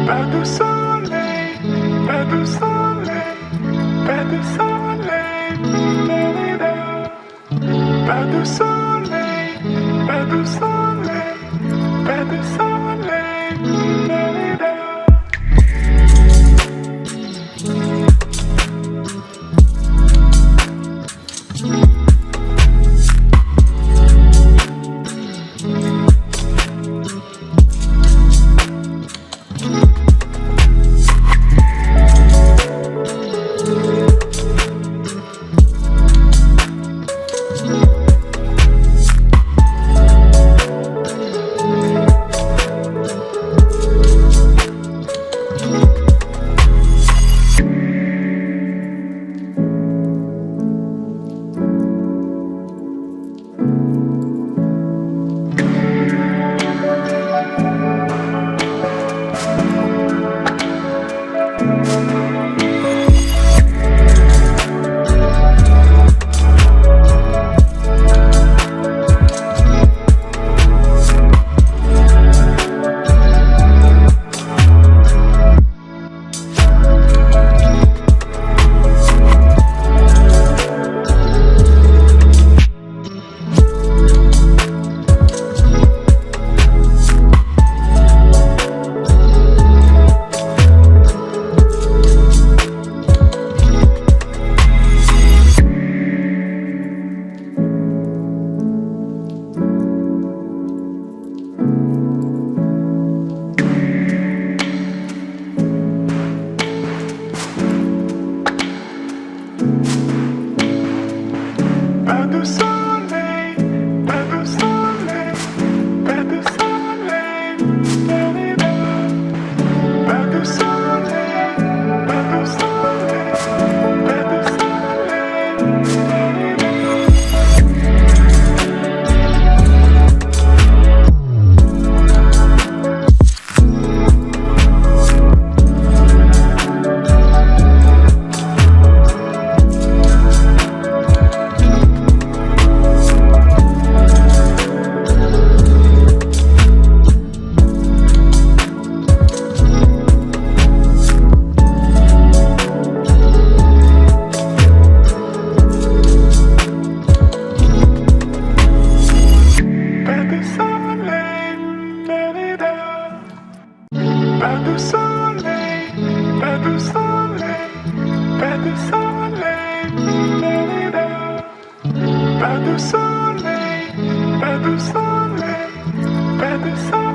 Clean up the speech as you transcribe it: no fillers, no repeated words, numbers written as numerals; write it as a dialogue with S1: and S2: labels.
S1: Pas de soleil, pas de soleil, pas de soleil, pas de soleil, pas de soleil, pas de soleil. Pas de soleil, pas de soleil, pas de soleil, pas de soleil, pas de soleil, pas de Pas de soleil, pas de soleil, pas de soleil, pas de soleil, pas de soleil, pas de soleil.